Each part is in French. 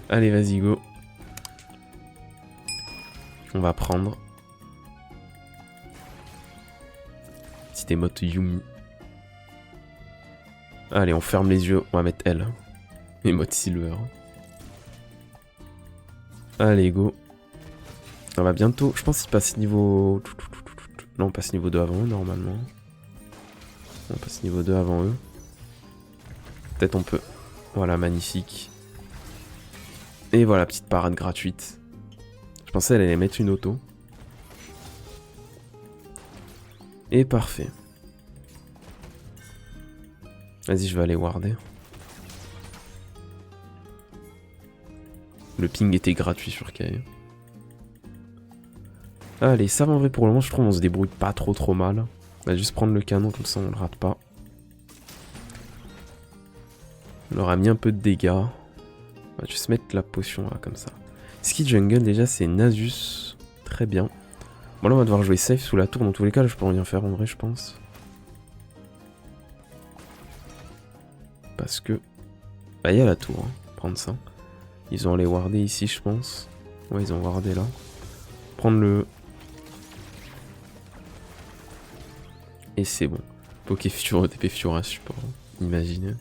Allez, vas-y, go. On va prendre. Petite émote Yumi. Allez, on ferme les yeux. On va mettre elle. Émote Silver. Allez, go. On va bientôt. Je pense qu'il passe niveau. Non, on passe niveau 2 avant eux, normalement. On passe niveau 2 avant eux. Peut-être on peut. Voilà, magnifique. Et voilà, petite parade gratuite. Je pensais elle allait mettre une auto. Et parfait. Vas-y, je vais aller warder. Le ping était gratuit sur Kai. Allez, ça va en vrai pour le moment, je trouve on se débrouille pas trop mal. On va juste prendre le canon, comme ça on le rate pas. On leur a mis un peu de dégâts. On va juste mettre la potion là, comme ça. Ski jungle déjà c'est Nasus. Très bien. Bon là on va devoir jouer safe sous la tour. Dans tous les cas là, je peux rien faire en vrai je pense. Parce que... Bah il y a la tour. Hein. Prendre ça. Ils ont allé warder ici je pense. Ouais ils ont wardé là. Prendre le... Et c'est bon. Pokéfuture, TP Fiora support. Imaginez.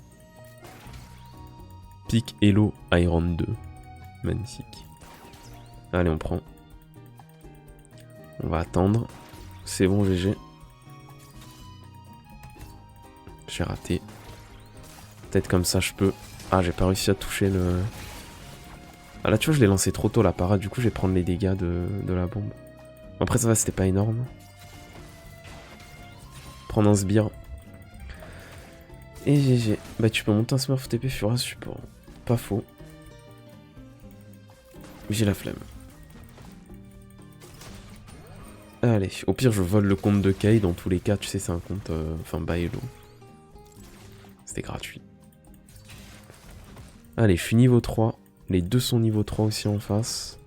Pic Hello Iron 2. Magnifique. Allez, on prend. On va attendre. C'est bon, GG. J'ai raté. Peut-être comme ça, je peux... Ah, j'ai pas réussi à toucher le... Ah là, tu vois, je l'ai lancé trop tôt, la parade. Du coup, je vais prendre les dégâts de la bombe. Après, ça va, c'était pas énorme. Prendre un sbire. Et GG. Bah, tu peux monter un Smurf TP Fiora support. Pas faux. J'ai la flemme. Allez, au pire je vole le compte de Kai, dans tous les cas tu sais c'est un compte, enfin Baello. C'était gratuit. Allez, je suis niveau 3, les deux sont niveau 3 aussi en face.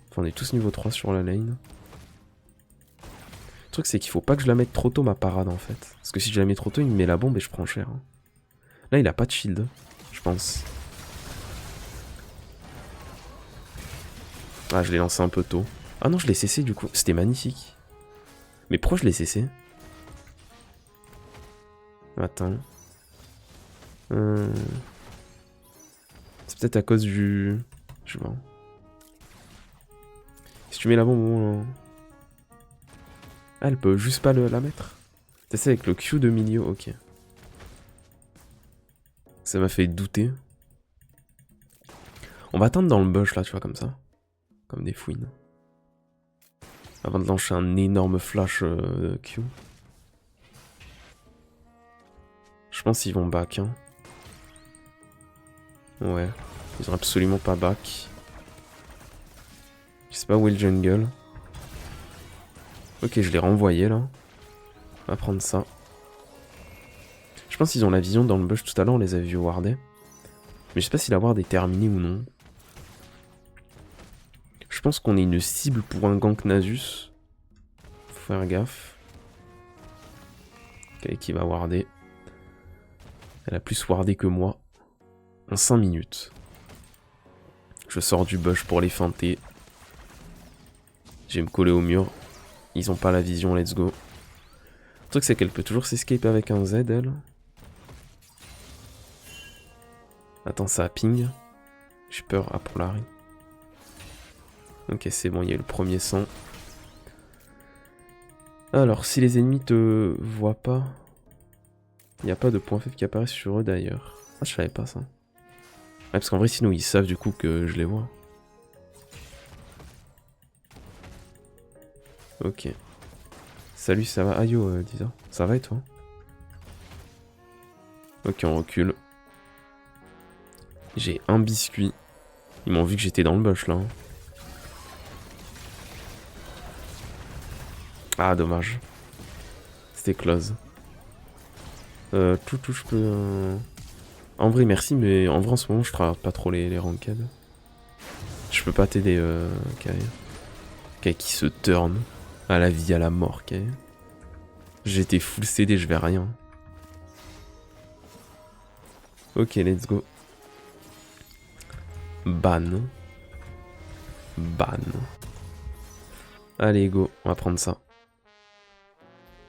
Enfin on est tous niveau 3 sur la lane. Le truc c'est qu'il faut pas que je la mette trop tôt ma parade en fait. Parce que si je la mets trop tôt il me met la bombe et je prends cher. Là il a pas de shield, je pense. Ah je l'ai lancé un peu tôt. Ah non je l'ai cessé du coup, c'était magnifique. Mais pourquoi je l'ai cessé? Attends. C'est peut-être à cause du... Je sais pas. Si tu mets la bombe... Bon, ah, elle peut juste pas la mettre. C'est ça avec le Q de milieu, ok. Ça m'a fait douter. On va attendre dans le bush là, tu vois, comme ça. Comme des fouines. Avant de lancer un énorme flash Q. Je pense qu'ils vont back. Hein. Ouais. Ils ont absolument pas back. Je sais pas où est le jungle. Ok, je l'ai renvoyé là. On va prendre ça. Je pense qu'ils ont la vision dans le bush. Tout à l'heure, on les a vus warder. Mais je sais pas si la ward est terminée ou non. Je pense qu'on est une cible pour un gank Nasus. Faut faire gaffe. Ok, qui va warder. Elle a plus wardé que moi. En 5 minutes. Je sors du bush pour les feinter. Je vais me coller au mur. Ils ont pas la vision, let's go. Le truc c'est qu'elle peut toujours s'escape avec un Z, elle. Attends, ça a ping. J'ai peur, ah pour Larry. Ok, c'est bon, il y a le premier sang. Alors, si les ennemis te voient pas... Il n'y a pas de point faible qui apparaît sur eux d'ailleurs. Ah, je savais pas ça. Ouais, parce qu'en vrai, sinon, ils savent du coup que je les vois. Ok. Salut, ça va? Ah yo, Disa. Ça va et toi? Ok, on recule. J'ai un biscuit. Ils m'ont vu que j'étais dans le bush là. Hein. Ah, dommage. C'était close. Tout, je peux... En vrai, merci, mais en vrai, en ce moment, je travaille pas trop les ranked. Je peux pas t'aider, Kai. Kai qui se turn à la vie, à la mort, Kai. J'étais full CD, je vais rien. Ok, let's go. Ban. Ban. Allez, go, on va prendre ça.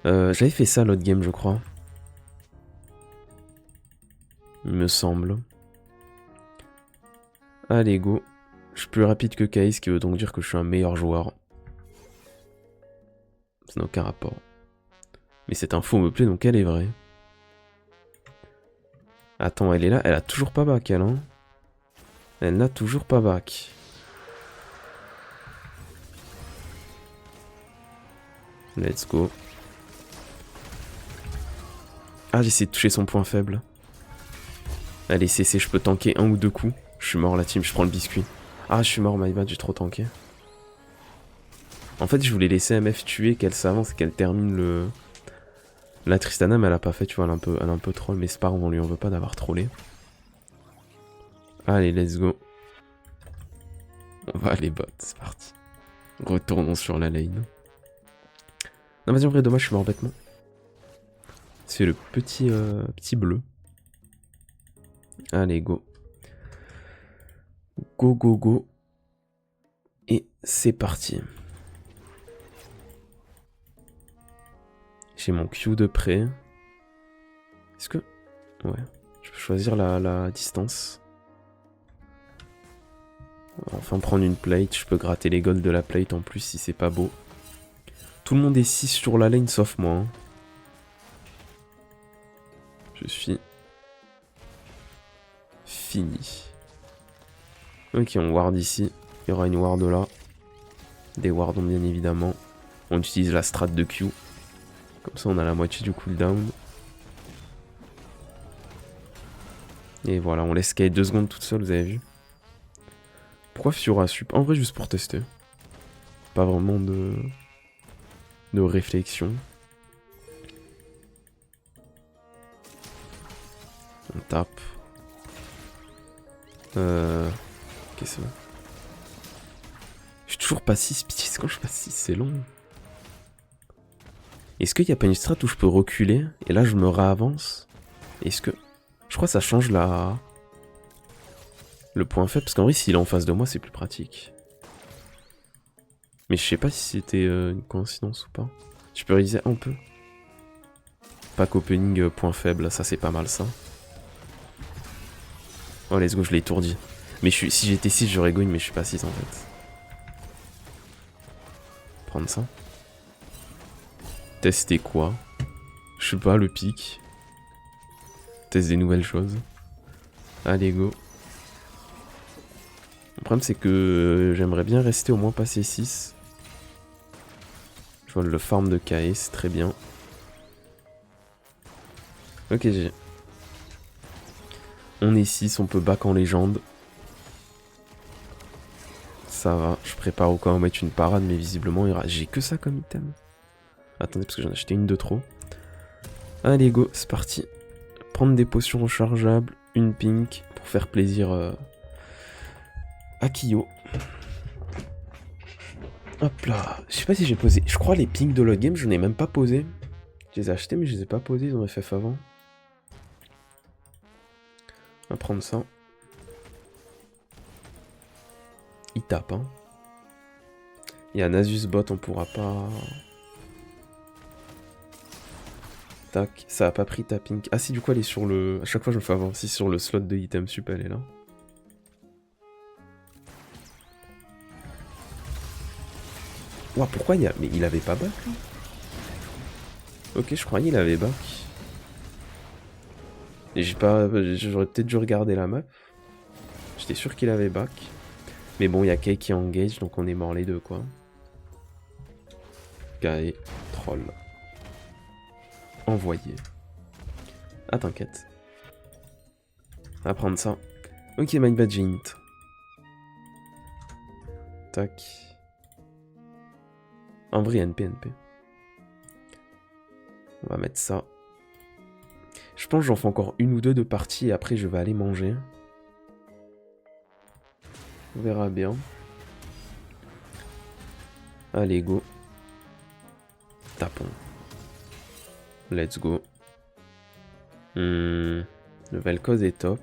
J'avais fait ça l'autre game, je crois. Il me semble. Allez, go. Je suis plus rapide que Kai, ce qui veut donc dire que je suis un meilleur joueur. Ça n'a aucun rapport. Mais cette info me plaît, donc elle est vraie. Attends, elle est là. Elle a toujours pas back, elle, hein. Elle n'a toujours pas back. Let's go. Ah, j'ai essayé de toucher son point faible. Allez, CC, je peux tanker un ou deux coups. Je suis mort, la team, je prends le biscuit. Ah, je suis mort, my bad, j'ai trop tanké. En fait, je voulais laisser MF tuer, qu'elle s'avance et qu'elle termine le... La Tristana, mais elle a pas fait, tu vois, elle a un peu troll, mais c'est pas grave, on lui en veut pas d'avoir trollé. Allez, let's go. On va aller bot, c'est parti. Retournons sur la lane. Non, vas-y, en vrai, dommage, je suis mort bêtement. C'est le petit, petit bleu. Allez, go. Go, go, go. Et c'est parti. J'ai mon Q de près. Est-ce que... Ouais. Je peux choisir la distance. On va enfin prendre une plate. Je peux gratter les golds de la plate en plus si c'est pas beau. Tout le monde est 6 sur la lane sauf moi. Hein. Je suis... fini. Ok, on ward ici. Il y aura une ward là. Des wardons bien évidemment. On utilise la strat de Q. Comme ça on a la moitié du cooldown. Et voilà, on laisse Kaye 2 secondes toute seule, vous avez vu. Pourquoi Fiora sup? En vrai, juste pour tester. Pas vraiment de réflexion. On tape. Qu'est-ce que c'est? Je suis toujours pas 6. Pitié, c'est quand je passe 6, c'est long. Est-ce qu'il n'y a pas une strat où je peux reculer et là je me réavance? Est-ce que... Je crois que ça change la... le point faible, parce qu'en vrai s'il est en face de moi c'est plus pratique. Mais je sais pas si c'était une coïncidence ou pas. Je peux réaliser un peu. Pack opening point faible, ça c'est pas mal ça. Oh let's go, je l'ai étourdi. Mais si j'étais 6 j'aurais gagné mais je suis pas 6 en fait. Prendre ça. Tester quoi? Je sais pas, le pic. Teste des nouvelles choses. Allez go. Le problème c'est que j'aimerais bien rester au moins passer 6. Je vois le farm de Kae, c'est très bien. Ok, j'ai. On est 6, on peut back en légende. Ça va, je prépare au cas où mettre une parade, mais visiblement j'ai que ça comme item. Attendez, parce que j'en ai acheté une de trop. Allez go, c'est parti. Prendre des potions rechargeables, une pink, pour faire plaisir à Kyo. Hop là, je sais pas si j'ai posé. Je crois les pinks de l'autre game, je n'ai même pas posé. Je les ai achetés, mais je les ai pas posés, ils ont FF avant. On va prendre ça. Il tape, hein. Il y a Nasus bot, on pourra pas... Tac, ça a pas pris ta pink. Ah si, du coup elle est sur le... À chaque fois je me fais avoir aussi sur le slot de item sup, elle est là. Ouah, pourquoi il y a... Mais il avait pas back là? Ok, je croyais qu'il avait back. Et j'ai pas... J'aurais peut-être dû regarder la map. J'étais sûr qu'il avait back. Mais bon, il y a Kaye qui engage, donc on est mort les deux, quoi. Kaye, troll. Envoyé. Ah, t'inquiète. On va prendre ça. Ok, my bad, j'ai hint. Tac. En vrai, NP. On va mettre ça. Je pense que j'en fais encore une ou deux de parties et après je vais aller manger. On verra bien. Allez, go. Tapons. Let's go. Le Vel'Koz est top.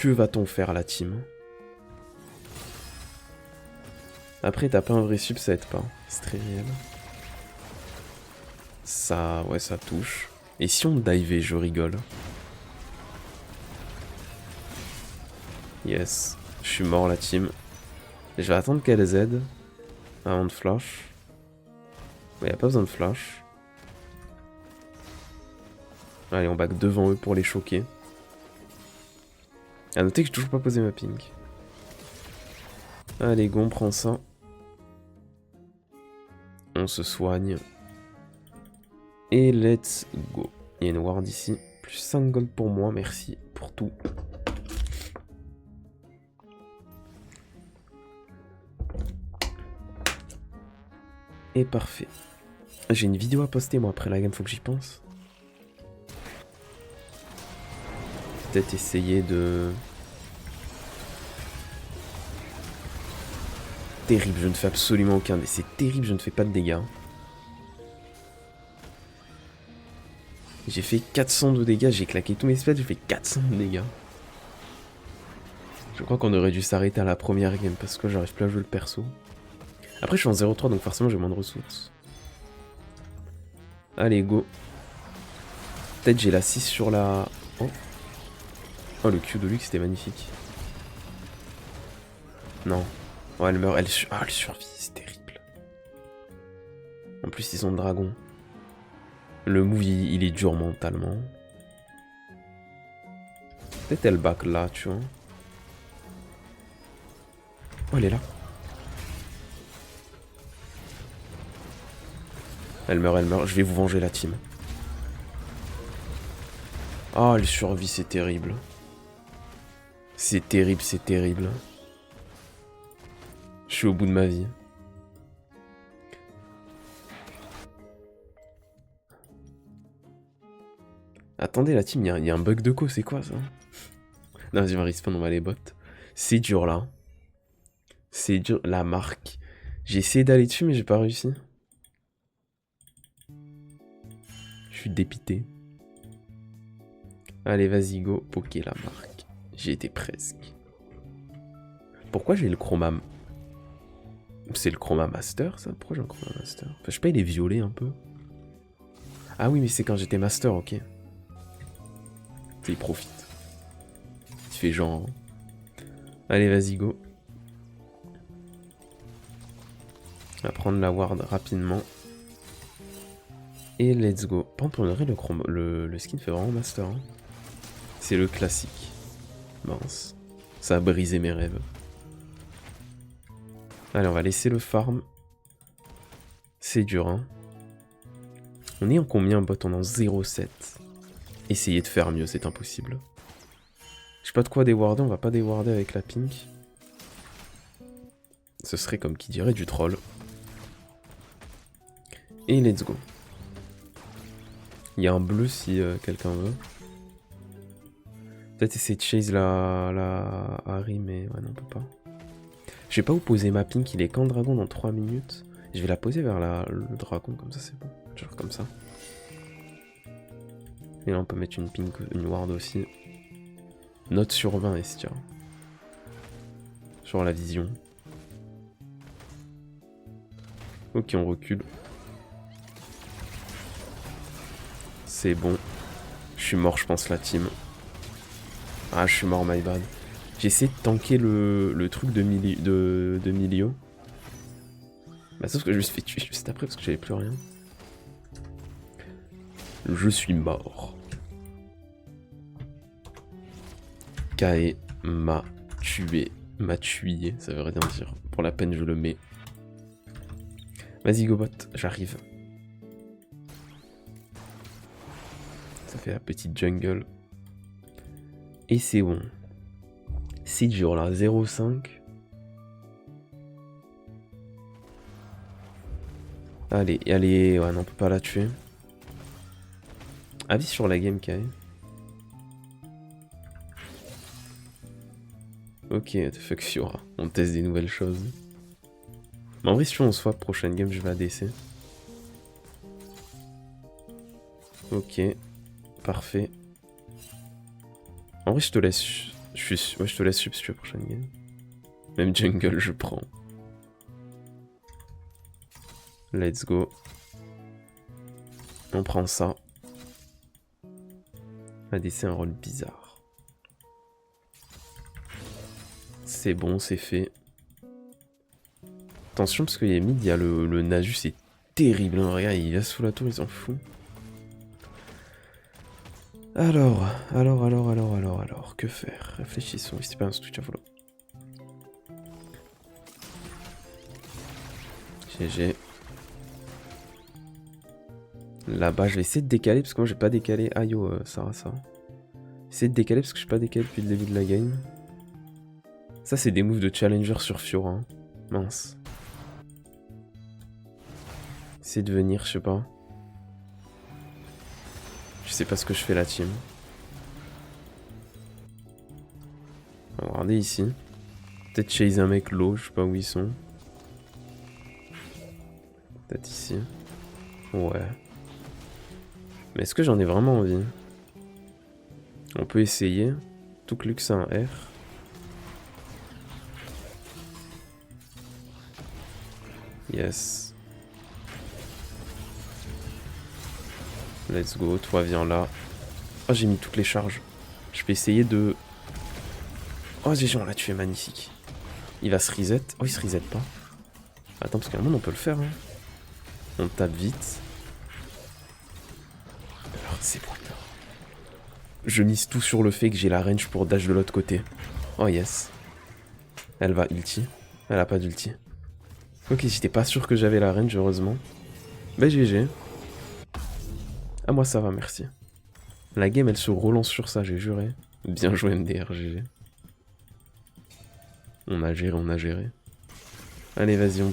Que va-t-on faire la team? Après, t'as pas un vrai sub, ça aide pas. C'est très réel. Ça, ouais, ça touche. Et si on divait, je rigole. Yes. Je suis mort, la team. Je vais attendre qu'elle aide avant de flash. Mais y a pas besoin de flash. Allez, on back devant eux pour les choquer. A noter que j'ai toujours pas posé ma pink. Allez, go, on prend ça. On se soigne. Et let's go. Il y a une ward ici. Plus 5 gold pour moi, merci pour tout. Et parfait. J'ai une vidéo à poster moi après la game, faut que j'y pense. Peut-être essayer de... Terrible, je ne fais absolument aucun... C'est terrible, je ne fais pas de dégâts. J'ai fait 400 de dégâts, j'ai claqué tous mes spells, j'ai fait 400 de dégâts. Je crois qu'on aurait dû s'arrêter à la première game parce que j'arrive plus à jouer le perso. Après je suis en 0-3 donc forcément j'ai moins de ressources. Allez go. Peut-être j'ai la 6 sur la... Oh, oh le Q de Luke c'était magnifique. Non. Oh elle meurt, elle survit, c'est terrible. En plus ils ont le dragon. Le move il est dur mentalement. Peut-être elle back là tu vois. Oh elle est là. Elle meurt, je vais vous venger la team. Oh, elle survit, c'est terrible. C'est terrible, c'est terrible. Je suis au bout de ma vie. Attendez, la team, il y a un bug de co, c'est quoi ça? Non, vas-y, on va respawn, on va les bots. C'est dur là. C'est dur, la marque. J'ai essayé d'aller dessus, mais j'ai pas réussi. Je suis dépité. Allez, vas-y, go. Poké la marque. J'y étais presque. Pourquoi j'ai le chroma... C'est le chroma master, ça? Pourquoi j'ai un chroma master? Enfin, je sais pas, il est violet un peu. Ah oui, mais c'est quand j'étais master, ok. Il profite. Il fait genre... Allez, vas-y, go. On va prendre la ward rapidement. Et let's go. Par contre, on aurait le skin fait vraiment master. Hein. C'est le classique. Mince. Ça a brisé mes rêves. Allez, on va laisser le farm. C'est dur, hein. On est en combien, bot? On est en 0,7. Essayez de faire mieux, c'est impossible. Je sais pas de quoi déwarder, on va pas déwarder avec la pink. Ce serait comme qui dirait du troll. Et let's go. Il y a un bleu si quelqu'un veut. Peut-être essayer de chase la Harry, mais ouais, non, on peut pas. Je vais pas où poser ma pink, il est quand dragon dans 3 minutes. Je vais la poser vers le dragon, comme ça c'est bon. Genre comme ça. Et là on peut mettre une pink, une ward aussi. Note sur 20 Estia. Sur la vision. Ok, on recule. C'est bon. Je suis mort, je pense, la team. Ah, je suis mort, my bad. J'ai essayé de tanker le truc de Milio. Bah, sauf que je me suis fait tuer juste après parce que j'avais plus rien. Je suis mort. Kae m'a tué. M'a tué, ça veut rien dire. Pour la peine, je le mets. Vas-y, Gobot, j'arrive. Ça fait la petite jungle. Et c'est bon. C'est dur là, 0,5. Allez, allez, ouais, non, on peut pas la tuer. Avis sur la game, Kai. Ok, the fuck Fiora. On teste des nouvelles choses. Mais en vrai, si on swap, prochaine game, je vais ADC. Ok, parfait. En vrai, je te laisse Ouais, je te laisse sup si tu veux prochaine game. Même jungle, je prends. Let's go. On prend ça. ADC un rôle bizarre. C'est bon, c'est fait. Attention parce qu'il y a mid, il y a le Nasus, c'est terrible. Hein. Regarde, il va sous la tour, il s'en fout. Alors, que faire? Réfléchissons, c'est pas un switch à follow. GG. Là-bas, je vais essayer de décaler parce que moi j'ai pas décalé. Aïe, yo, ça. Essayer de décaler parce que je suis pas décalé depuis le début de la game. Ça, c'est des moves de challenger sur Fiora. Hein. Mince. Essayer de venir, je sais pas. Je sais pas ce que je fais la team. On va regarder ici. Peut-être chase un mec low, je sais pas où ils sont. Peut-être ici. Ouais. Mais est-ce que j'en ai vraiment envie? On peut essayer. Tout que Lux a un R. Yes. Let's go, toi viens là. Oh, j'ai mis toutes les charges. Je peux essayer de... Oh, GG, on l'a tué, magnifique. Il va se reset. Oh, il se reset pas. Attends, parce qu'à un moment, on peut le faire. Hein. On tape vite. Alors, c'est bon. Je mise tout sur le fait que j'ai la range pour dash de l'autre côté. Oh, yes. Elle va ulti. Elle a pas d'ulti. Ok, j'étais pas sûr que j'avais la range, heureusement. Bah, GG. Ah, moi, ça va, merci. La game, elle se relance sur ça, j'ai juré. Bien joué, MDR, GG. On a géré. Allez, vas-y,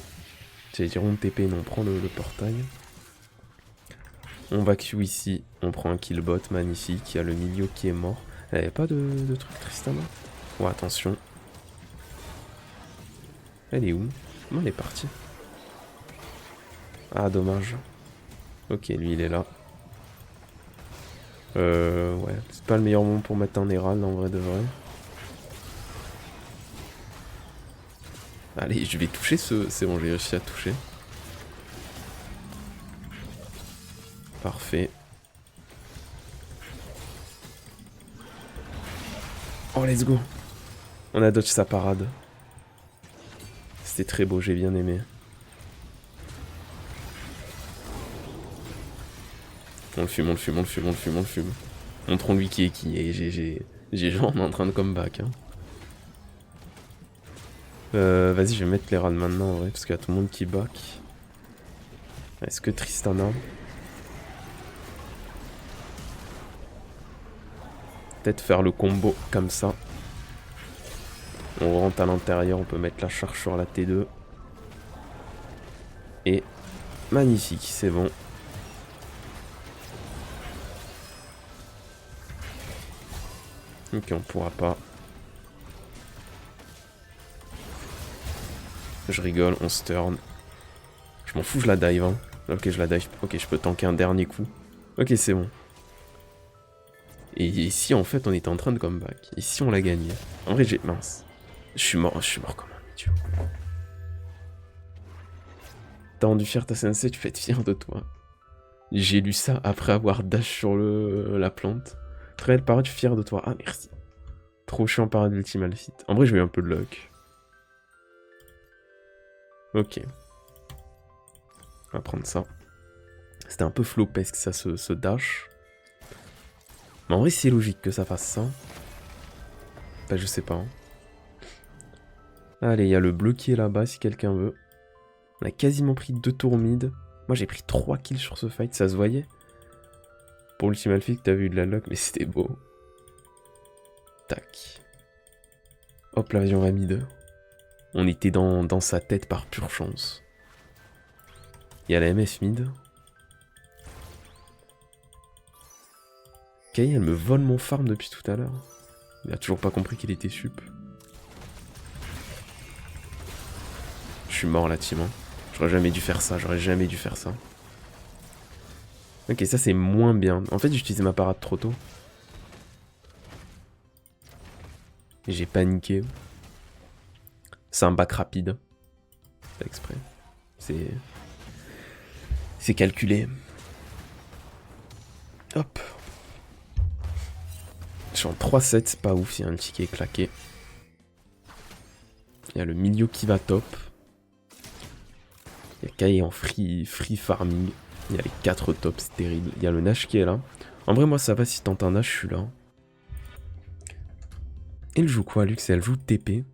j'allais dire on TP, non, on prend le portail. On va Q ici, on prend un killbot, magnifique. Il y a le milieu qui est mort. Elle avait pas de truc Tristana? Ouais, attention. Elle est où? Non, elle est partie. Ah, dommage. Ok, lui, il est là. Ouais, c'est pas le meilleur moment pour mettre un Herald, en vrai de vrai. Allez, je vais toucher ce... C'est bon, j'ai réussi à toucher. Parfait. Oh, let's go. On a dodge sa parade. C'était très beau, j'ai bien aimé. On le fume. Montrons-lui qui est qui. Et j'ai genre, on est en train de comeback. Hein. Vas-y, je vais mettre les rats maintenant, en vrai, parce qu'il y a tout le monde qui back. Est-ce que Tristana... Peut-être faire le combo comme ça. On rentre à l'intérieur, on peut mettre la charge sur la T2. Et magnifique, c'est bon. Ok, on pourra pas. Je rigole, on se turn. Je m'en fous, je la dive. Hein. Ok, je la dive. Ok, je peux tanker un dernier coup. Ok, c'est bon. Et ici, en fait, on était en train de comeback. Ici, on l'a gagné. En vrai, j'ai... Mince. Je suis mort comme un idiot. T'as rendu fier ta sensei, tu peux être fier de toi. J'ai lu ça après avoir dash sur la plante. Très belle parade, je suis fier de toi. Ah, merci. Trop chiant parade ultimate fit. En vrai, j'ai eu un peu de luck. Ok. On va prendre ça. C'était un peu flopesque, ça, ce dash. Mais en vrai, c'est logique que ça fasse ça. Bah, je sais pas. Hein. Allez, il y a le bleu qui est là-bas, si quelqu'un veut. On a quasiment pris 2 tours mid. Moi, j'ai pris 3 kills sur ce fight, ça se voyait. Pour l'ultimate fit, t'as vu de la luck, mais c'était beau. Tac. Hop, là, on va mid. On était dans sa tête par pure chance. Il y a la MF mid. Kay, elle me vole mon farm depuis tout à l'heure. Il a toujours pas compris qu'il était sup. Je suis mort la team. Hein. J'aurais jamais dû faire ça, Ok, ça c'est moins bien. En fait, j'ai utilisé ma parade trop tôt. Et j'ai paniqué. C'est un back rapide. Pas exprès. C'est calculé. Hop. Je suis en 3-7, c'est pas ouf, il y a un ticket claqué. Il y a le milieu qui va top. Il y a Kai en free farming. Il y a les 4 tops, c'est terrible. Il y a le Nash qui est là. En vrai, moi ça va, si tente un Nash, je suis là. Elle joue quoi, Lux? Elle joue TP.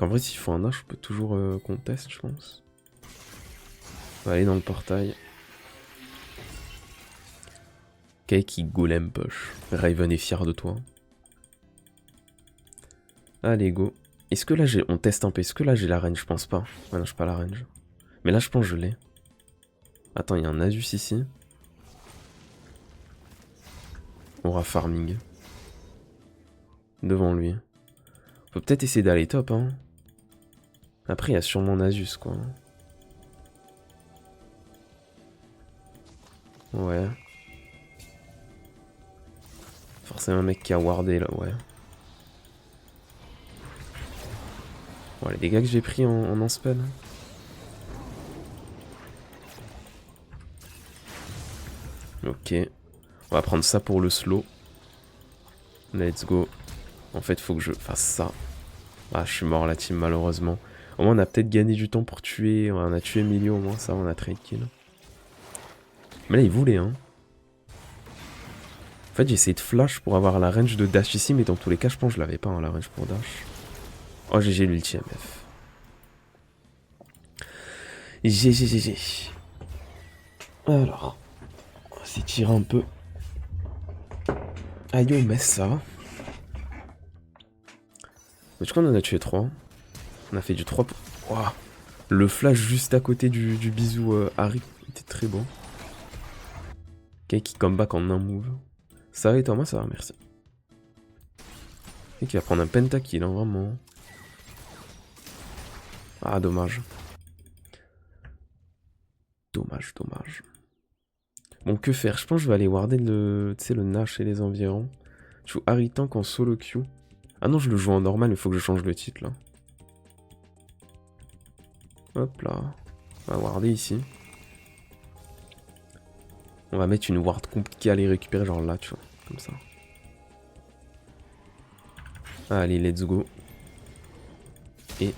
En vrai, s'il faut un Nash, je peux toujours contest, je pense. On va aller dans le portail. Kai qui golem push. Raven est fier de toi. Allez, go. Est-ce que là on teste un peu? Est-ce que là j'ai la range? Je pense pas. Ouais, non, j'ai pas la range. Mais là, je pense que je l'ai. Attends, il y a un Asus ici. Aura farming. Devant lui. On peut peut-être essayer d'aller top, hein. Après, il y a sûrement un Asus, quoi. Ouais. Forcément un mec qui a wardé, là, ouais. Bon, les dégâts que j'ai pris en spell. Ok. On va prendre ça pour le slow. Let's go. En fait, faut que je fasse ça. Ah, je suis mort la team, malheureusement. Au moins, on a peut-être gagné du temps pour tuer. On a tué Emilio, au moins, ça, on a trade kill. Mais là, il voulait, hein. En fait, j'ai essayé de flash pour avoir la range de dash ici, mais dans tous les cas, je pense que je l'avais pas, hein, la range pour dash. Oh, GG l'ulti MF. GG. Alors, on va s'étirer un peu. Aïe, on met ça. Je crois qu'on en a tué 3. On a fait du 3 pour... Wow. Le flash juste à côté du bisou Harry était très bon. Ok, qui comeback en un move. Ça va et toi? Moi ça va, merci. Et qui va prendre un pentakill, hein, vraiment. Ah, dommage. Dommage. Bon, que faire? Je pense que je vais aller warder le Nash et les environs. Je joue Harry Tank en solo queue. Ah non, je le joue en normal, mais il faut que je change le titre, là. Hop là. On va warder ici. On va mettre une ward compliquée à les récupérer, genre là, tu vois. Comme ça. Allez, let's go. Et...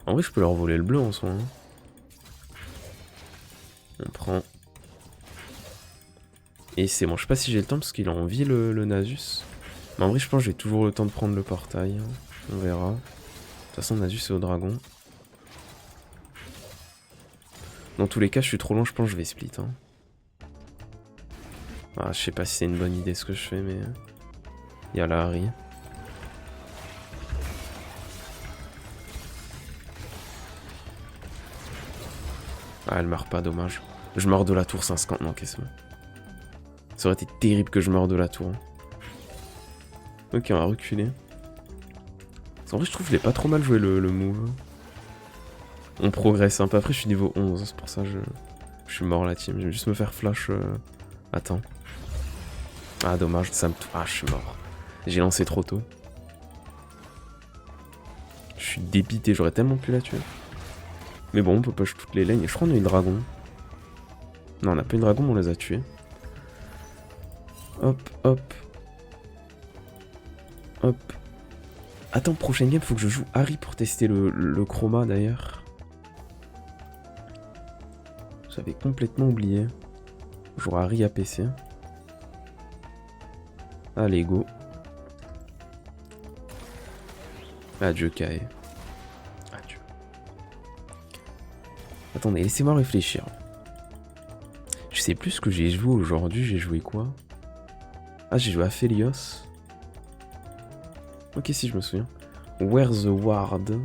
En vrai, je peux leur voler le bleu en soi. Hein. On prend... Et c'est bon, je sais pas si j'ai le temps parce qu'il a envie le Nasus. Mais en vrai, je pense que j'ai toujours le temps de prendre le portail. On verra. De toute façon, Nasus c'est au dragon. Dans tous les cas, je suis trop long, je pense que je vais split. Hein. Ah, je sais pas si c'est une bonne idée ce que je fais, mais... Il y a la Harry. Ah, elle meurt pas, dommage. Je meurs de la tour 150, non, qu'est-ce que c'est? Ça aurait été terrible que je meure de la tour. Ok, on va reculer. En vrai, je trouve que je l'ai pas trop mal joué le move. On progresse un peu. Après, je suis niveau 11, c'est pour ça que je suis mort la team. Je vais juste me faire flash. Attends. Ah, dommage, ça me... Ah, je suis mort. J'ai lancé trop tôt. Je suis dépité, j'aurais tellement pu la tuer. Mais bon, on peut push toutes les lanes. Et je crois qu'on a une dragon. Non, on n'a pas une dragon, mais on les a tués. Hop. Attends, prochaine game, faut que je joue Harry pour tester le chroma d'ailleurs. J'avais complètement oublié. Je joue Harry à PC. Allez, go. Adieu, Kai. Adieu. Attendez, laissez-moi réfléchir. Je sais plus ce que j'ai joué aujourd'hui. J'ai joué quoi? Ah, j'ai joué à Phelios. Ok, si je me souviens. Where the Ward.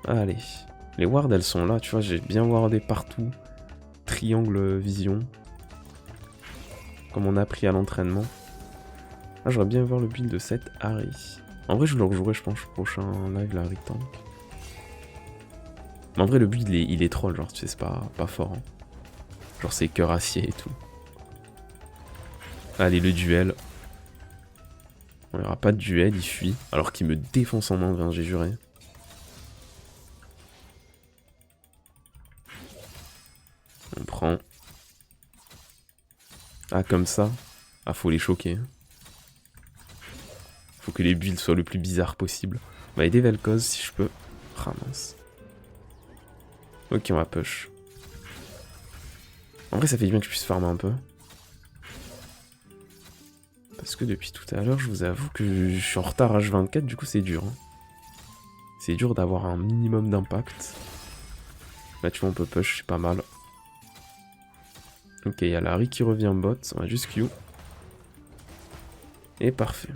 Allez. Les wards, elles sont là, tu vois, j'ai bien wardé partout. Triangle vision. Comme on a appris à l'entraînement. Ah, j'aurais bien voir le build de cette Harry. En vrai, je le rejouerai, je pense, prochain live, la Harry Tank. Mais en vrai, le build, il est troll, genre, tu sais, c'est pas fort. Hein. Genre, c'est cœur acier et tout. Allez, le duel. Il n'y aura pas de duel, il fuit. Alors qu'il me défonce en main 20, j'ai juré. On prend. Ah, comme ça. Ah, faut les choquer. Faut que les builds soient le plus bizarre possible. On va aider Vel'Koz si je peux. Ah mince. Ok, on va push. En vrai, ça fait du bien que je puisse farmer un peu. Parce que depuis tout à l'heure, je vous avoue que je suis en retard H24, du coup c'est dur. Hein. C'est dur d'avoir un minimum d'impact. Là, tu vois, on peut push, c'est pas mal. Ok, il y a Larry qui revient bot, on va juste Q. Et parfait.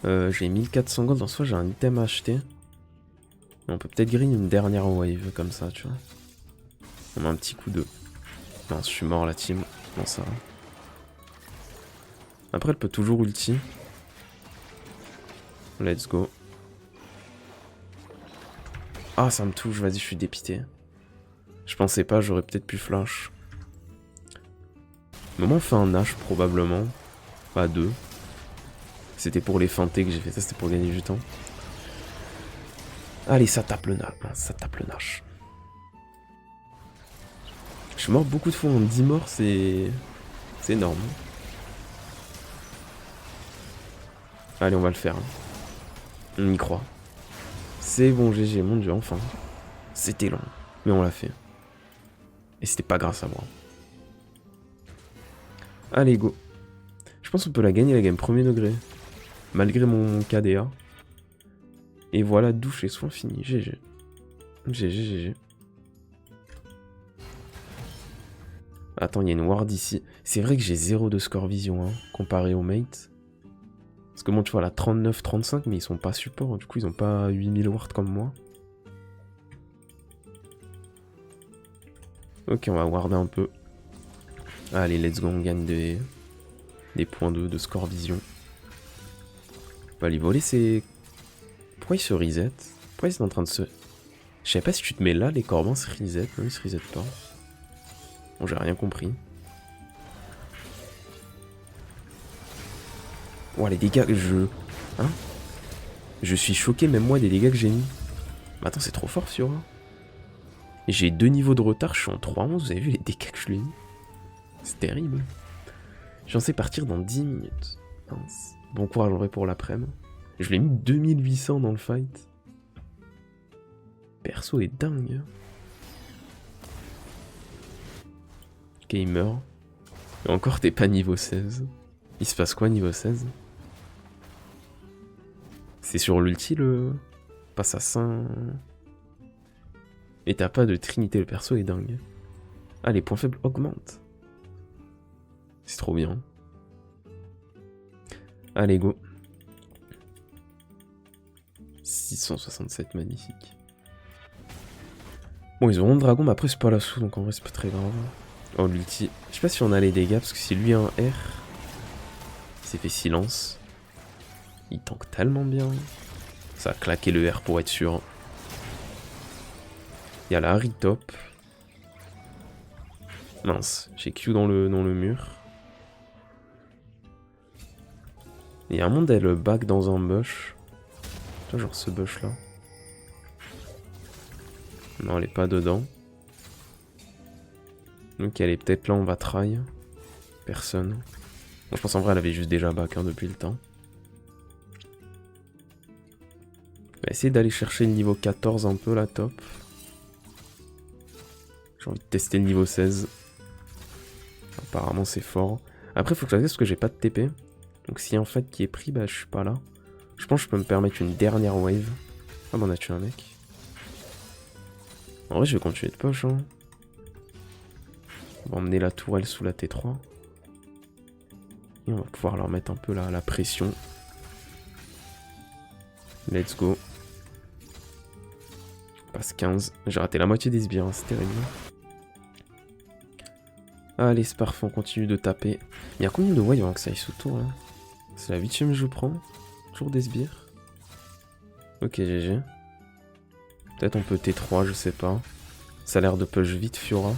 J'ai 1400 gold, en soi j'ai un item à acheter. On peut peut-être green une dernière wave comme ça, tu vois. On a un petit coup de... Non, je suis mort la team. Non, ça va. Après, elle peut toujours ulti. Let's go. Ah, ça me touche, vas-y, je suis dépité. Je pensais pas, j'aurais peut-être pu flash. Moment, on fait un H probablement. Pas deux. C'était pour les feinter que j'ai fait ça, c'était pour gagner du temps. Allez, ça tape le Nash. Ça tape le Nash. Je suis mort beaucoup de fois en 10 morts, c'est énorme. Allez, on va le faire. On y croit. C'est bon, GG, mon dieu, enfin. C'était long, mais on l'a fait. Et c'était pas grâce à moi. Allez, go. Je pense qu'on peut la gagner, la game premier degré. Malgré mon KDA. Et voilà, douche et soin finis. GG. GG, GG. Attends, il y a une ward ici. C'est vrai que j'ai 0 de score vision, hein, comparé aux mates. Parce que bon, tu vois, la 39-35, mais ils sont pas support. Du coup, ils ont pas 8000 wards comme moi. Ok, on va warder un peu. Allez, let's go, on gagne des points de score vision. On va les voler, c'est... Pourquoi ils se reset? Pourquoi ils sont en train de se... Je sais pas si tu te mets là, les corbins se reset. Non, ils se reset pas. Bon, j'ai rien compris. Oh, les dégâts que je... Hein? Je suis choqué, même moi, des dégâts que j'ai mis. Mais attends, c'est trop fort, Fiora. J'ai 2 niveaux de retard, je suis en 3-11, vous avez vu les dégâts que je lui ai mis? C'est terrible. J'en sais partir dans 10 minutes. Mince. Bon courage en vrai pour l'après-midi. Je lui ai mis 2800 dans le fight. Perso est dingue. Ok, il meurt. Et encore, t'es pas niveau 16. Il se passe quoi niveau 16? C'est sur l'ulti le... Assassin... Et t'as pas de trinité, le perso est dingue. Ah, les points faibles augmentent. C'est trop bien. Allez, go. 667, magnifique. Bon, ils auront le dragon, mais après c'est pas la sous, donc en vrai c'est pas très grave. Oh, l'ulti. Je sais pas si on a les dégâts, parce que si lui a un R, il s'est fait silence. Il tank tellement bien. Ça a claqué le R pour être sûr. Il y a la Harry top. Mince, j'ai Q dans le mur. Il y a un monde, elle back dans un bush. Tu vois, genre ce bush là. Non, elle est pas dedans. Donc elle est peut-être là, on va try. Personne. Bon, je pense en vrai elle avait juste déjà back hein, depuis le temps. On va essayer d'aller chercher le niveau 14 un peu la top. J'ai envie de tester le niveau 16. Apparemment c'est fort. Après faut que je fasse parce que j'ai pas de TP. Donc s'il y a un fight qui est pris, bah je suis pas là. Je pense que je peux me permettre une dernière wave. Ah bah on a tué un mec. En vrai je vais continuer de push hein. On va emmener la tourelle sous la T3. Et on va pouvoir leur mettre un peu la pression. Let's go. Passe 15. J'ai raté la moitié des sbires, hein, c'est terrible. Allez, c'est parfait, on continue de taper. Il y a combien de waves avant que ça aille sous tour là? C'est la 8ème que je prends. Toujours des sbires. Ok, GG. Peut-être on peut T3, je sais pas. Ça a l'air de push vite, Fiora.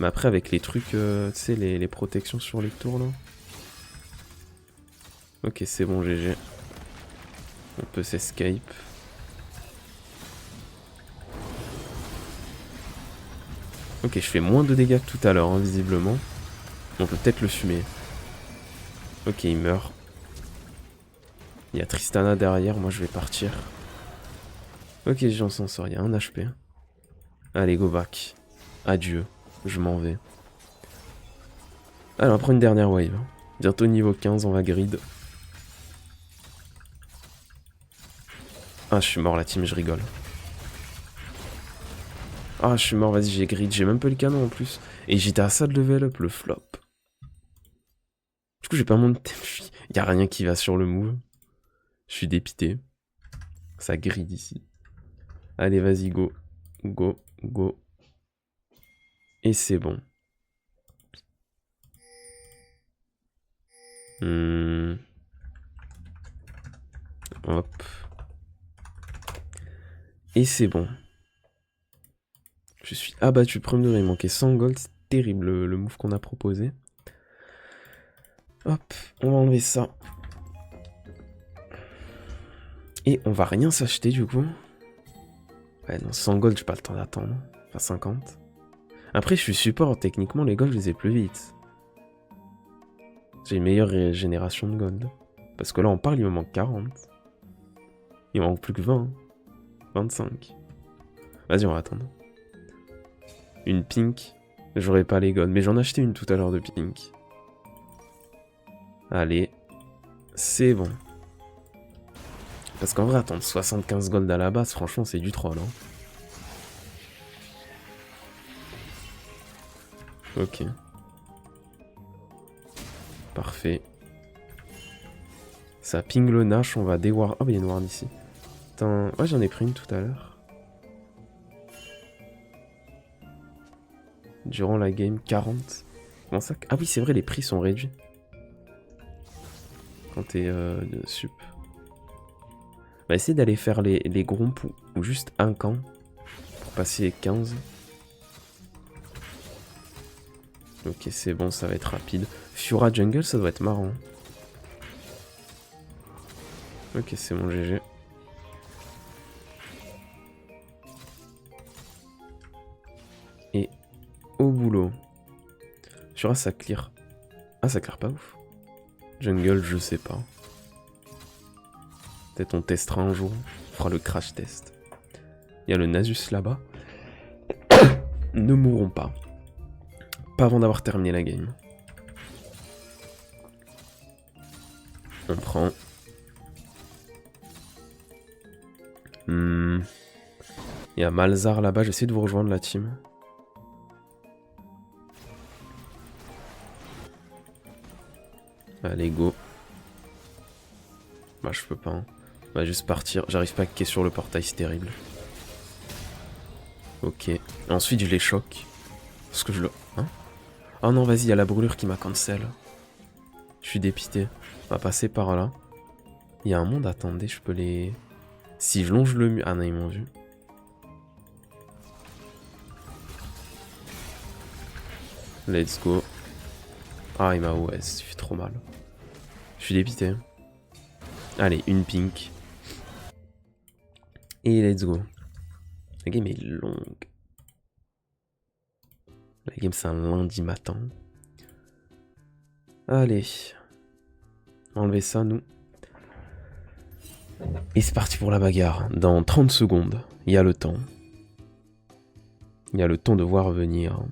Mais après, avec les trucs, tu sais, les protections sur les tours, là. Ok, c'est bon, GG. On peut s'escape. Ok, je fais moins de dégâts que tout à l'heure, hein, visiblement. On peut peut-être le fumer. Ok, il meurt. Il y a Tristana derrière, moi je vais partir. Ok, j'en sors, il y a un HP. Allez, go back. Adieu, je m'en vais. Allez, on prend une dernière wave. Bientôt niveau 15, on va grid. Ah, je suis mort la team, je rigole. Ah, je suis mort, vas-y, j'ai grid. J'ai même pas le canon en plus. Et j'étais à ça de level up, le flop. Du coup, j'ai pas mon thème. Y a rien qui va sur le move. Je suis dépité. Ça grid ici. Allez, vas-y, go. Go, go. Et c'est bon. Hop. Et c'est bon. Je suis abattu premier degré. Il manquait 100 gold. C'est terrible le move qu'on a proposé. Hop. On va enlever ça. Et on va rien s'acheter du coup. Ouais, non, 100 gold, j'ai pas le temps d'attendre. Enfin, 50. Après, je suis support. Techniquement, les gold, je les ai plus vite. J'ai une meilleure génération de gold. Parce que là, on parle, il me manque 40. Il me manque plus que 20. 25. Vas-y, on va attendre. Une pink. J'aurais pas les gold. Mais j'en ai acheté une tout à l'heure de pink. Allez. C'est bon. Parce qu'en vrai, attendre 75 gold à la base, franchement, c'est du troll. Hein. Ok. Parfait. Ça ping le Nash, on va déward. Ah, bah, il y a une ward ici. Putain. Ouais, j'en ai pris une tout à l'heure. Durant la game, 40. Comment ça? Ah oui, c'est vrai, les prix sont réduits. Quand t'es sup. On va essayer d'aller faire les groupes ou juste un camp. Pour passer 15. Ok, c'est bon, ça va être rapide. Fiora jungle, ça doit être marrant. Ok, c'est bon, GG. Et au boulot. Fiora, ça clear. Ah, ça clear pas ouf. Jungle, je sais pas. Peut-être on testera un jour. On fera le crash test. Il y a le Nasus là-bas. Ne mourrons pas. Pas avant d'avoir terminé la game. On prend. Il y a Malzar là-bas. J'essaie de vous rejoindre la team. Allez, go. Bah, je peux pas. Hein. On va juste partir. J'arrive pas à cliquer sur le portail, c'est terrible. Ok. Ensuite, je les choque. Parce que je le... Hein? Oh non, vas-y, il y a la brûlure qui m'a cancel. Je suis dépité. On va passer par là. Il y a un monde, attendez, je peux les... Si je longe le mur... Ah non, ils m'ont vu. Let's go. Ah, il m'a... Ouais, ça fait trop mal. Je suis dépité. Allez, une pink. Et let's go. La game est longue. La game, c'est un lundi matin. Allez. Enlevez ça, nous. Et c'est parti pour la bagarre. Dans 30 secondes, il y a le temps. Il y a le temps de voir venir.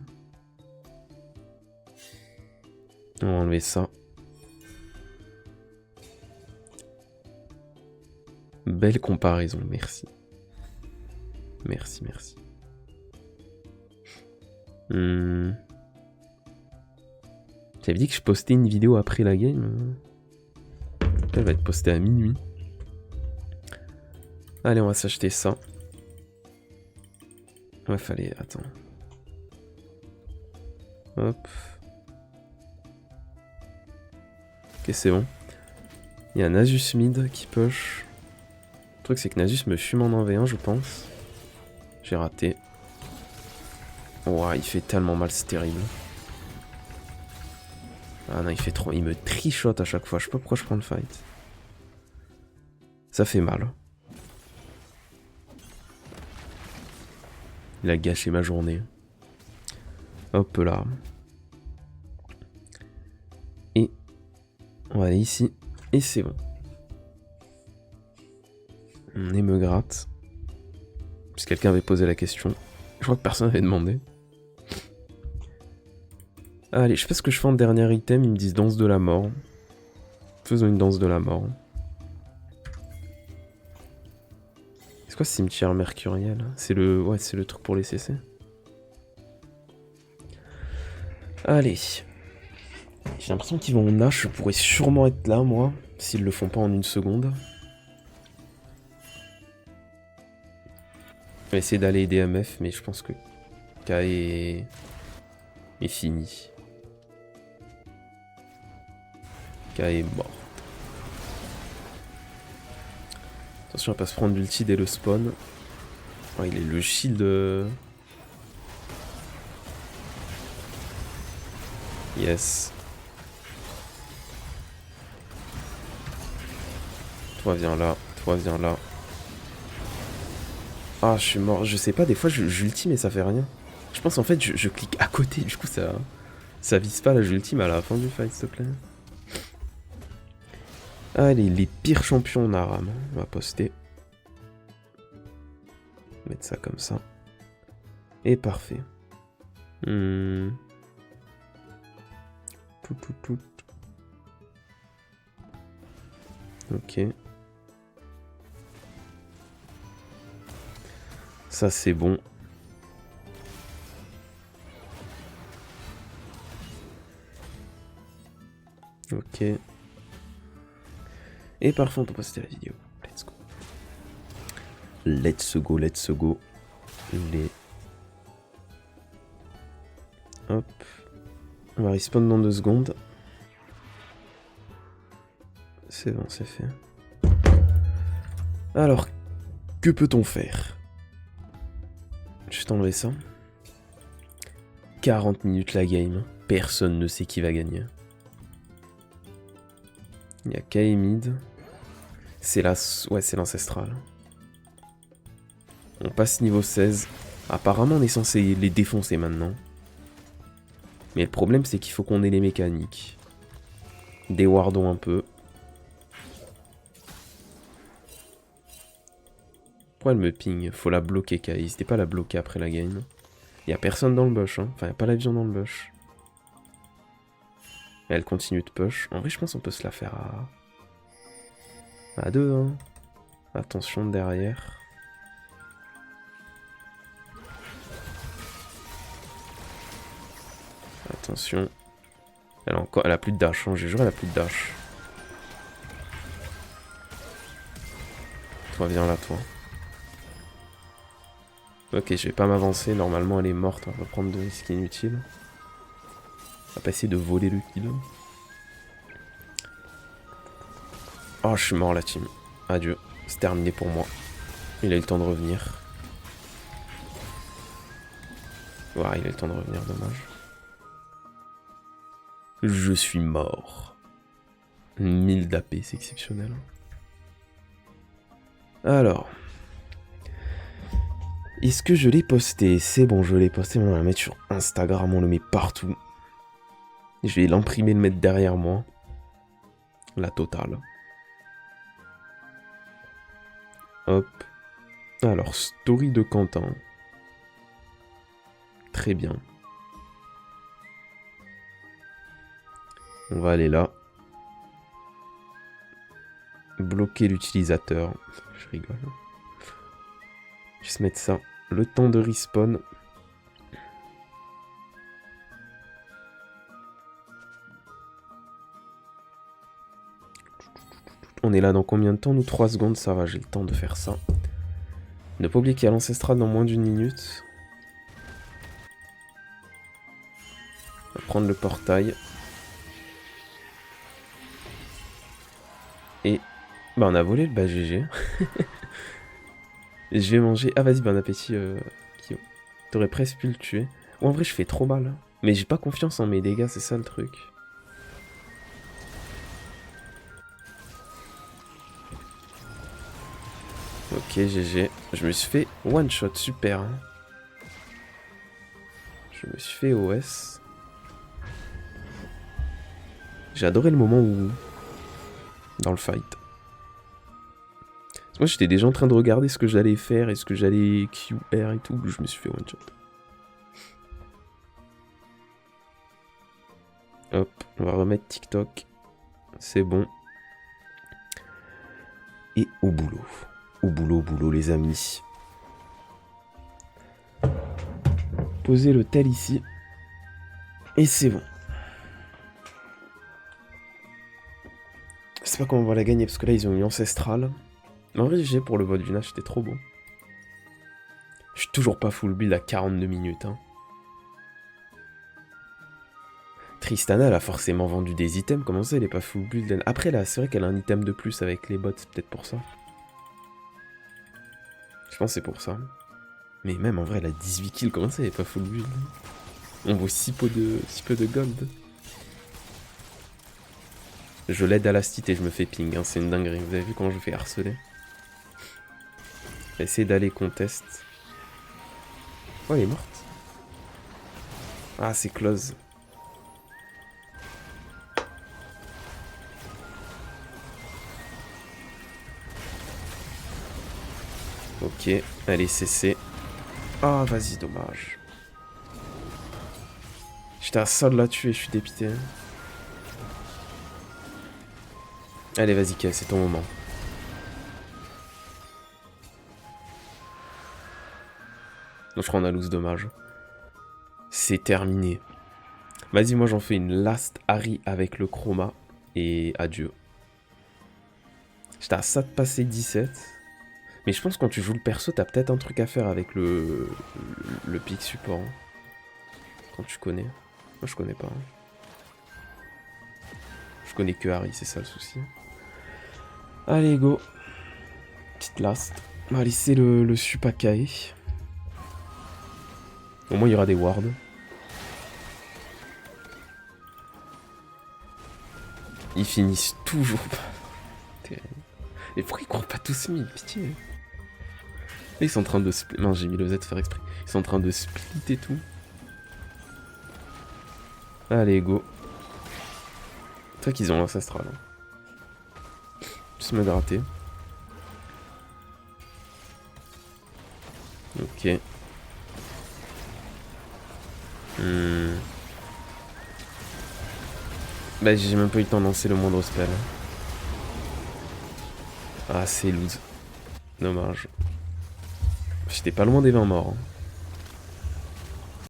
On va enlever ça. Belle comparaison, merci. Merci, merci. J'avais dit que je postais une vidéo après la game. Elle va être postée à minuit. Allez, on va s'acheter ça. Ouais, fallait... Attends. Hop. Ok, c'est bon. Il y a Nasus mid qui push. Le truc, c'est que Nasus me fume en 1v1, je pense. J'ai raté. Ouah, il fait tellement mal, c'est terrible. Ah non, il fait trop... Il me trichote à chaque fois, je sais pas pourquoi je prends le fight. Ça fait mal. Il a gâché ma journée. Hop là. Et on va aller ici. Et c'est bon. On me gratte. Si quelqu'un avait posé la question. Je crois que personne n'avait demandé. Allez, je sais pas ce que je fais en dernier item. Ils me disent danse de la mort. Faisons une danse de la mort. C'est quoi ce cimetière mercuriel? C'est le... Ouais, c'est le truc pour les CC. Allez. J'ai l'impression qu'ils vont en Nash. Je pourrais sûrement être là, moi. S'ils le font pas en une seconde. Je vais essayer d'aller aider MF, mais je pense que K est fini. K est mort. Attention à pas se prendre l'ulti dès le spawn. Oh, il est le shield. Yes. Toi viens là, toi viens là. Ah, je suis mort. Je sais pas, des fois j'ultime mais ça fait rien. Je pense en fait je clique à côté, du coup ça vise pas là, j'ultime à la fin du fight, s'il te plaît. Allez, les pires champions Naram. On va poster. Mettre ça comme ça. Et parfait. Tout. Ok. Ça c'est bon. Ok. Et parfait, on peut poster la vidéo. Let's go. Let's go, let's go. Les... Hop. On va respawn dans 2 secondes. C'est bon, c'est fait. Alors, que peut-on faire? Juste enlever ça. 40 minutes la game. Personne ne sait qui va gagner. Il y a K mid. C'est la... Ouais, c'est l'ancestral. On passe niveau 16. Apparemment, on est censé les défoncer maintenant. Mais le problème, c'est qu'il faut qu'on ait les mécaniques. Déwardons un peu. Pourquoi elle me ping? Faut la bloquer, Kai. N'hésitez pas à la bloquer après la game. Y a personne dans le bush, hein. Enfin, y a pas l'avion dans le bush. Elle continue de push. En vrai, je pense qu'on peut se la faire à 2, hein. Attention derrière. Attention. Elle a plus de dash, hein. J'ai juré, elle a plus de dash. Toi, viens là, toi. Ok, je vais pas m'avancer. Normalement, elle est morte. On va prendre de risques inutiles. On va pas essayer de voler le kill. Oh, je suis mort, la team. Adieu. C'est terminé pour moi. Il a eu le temps de revenir. Ouais, il a eu le temps de revenir, dommage. Je suis mort. 1000 d'AP, c'est exceptionnel. Alors. Est-ce que je l'ai posté? C'est bon, je l'ai posté. On va le mettre sur Instagram, on le met partout. Je vais l'imprimer, le mettre derrière moi. La totale. Hop. Alors, story de Quentin. Très bien. On va aller là. Bloquer l'utilisateur. Je rigole. Juste mettre ça. Le temps de respawn. On est là dans combien de temps? Nous 3 secondes, ça va, j'ai le temps de faire ça. Ne pas oublier qu'il y a l'ancestral dans moins d'1 minute. On va prendre le portail. Et bah on a volé le bas GG. Je vais manger. Ah vas-y, bon appétit Kyo. T'aurais presque pu le tuer. Ou en vrai, je fais trop mal. Mais j'ai pas confiance en mes dégâts, c'est ça le truc. Ok, GG. Je me suis fait one shot, super. Hein. Je me suis fait OS. J'ai adoré le moment où... dans le fight. Moi, j'étais déjà en train de regarder ce que j'allais faire et ce que j'allais QR et tout. Je me suis fait one shot. Hop, on va remettre TikTok. C'est bon. Et au boulot. Au boulot, les amis. Poser le tel ici. Et c'est bon. Je sais pas comment on va la gagner parce que là ils ont eu Ancestral. Mais en vrai, j'ai pour le vote du Nash, c'était trop bon. Je suis toujours pas full build à 42 minutes. Hein. Tristana, elle a forcément vendu des items. Comment ça, elle est pas full build? Après, là, c'est vrai qu'elle a un item de plus avec les bots, c'est peut-être pour ça. Je pense que c'est pour ça. Mais même en vrai, elle a 18 kills. Comment ça, elle est pas full build? On vaut si peu de gold. Je l'aide à la stit et je me fais ping. Hein. C'est une dinguerie. Vous avez vu comment je fais harceler? Essayer d'aller contest. Oh, elle est morte. Ah, c'est close. Ok, allez, CC. Ah, vas-y, dommage. J'étais à ça de la tuer, je suis dépité. Allez, vas-y, Kay, c'est ton moment. Je crois qu'on a loose, dommage. C'est terminé. Vas-y, moi j'en fais une last Harry avec le chroma. Et adieu. J'étais à ça de passer 17. Mais je pense que quand tu joues le perso, t'as peut-être un truc à faire avec le pick support. Hein. Quand tu connais. Moi je connais pas. Hein. Je connais que Harry, c'est ça le souci. Allez, go. Petite last. On va laisser le Supakae. Au moins il y aura des wards. Ils finissent toujours pas. Terrible. Et pourquoi ils courent pas tous mid? Pitié. Là, ils sont en train de split. Non, j'ai mis le Z faire exprès. Ils sont en train de split et tout. Allez, go. C'est vrai qu'ils ont l'ancestral. Hein. Juste me gratter. Ok. Bah, j'ai même pas eu le temps de lancer le moindre spell. Ah, c'est loose. Dommage. J'étais pas loin des 20 morts. Hein.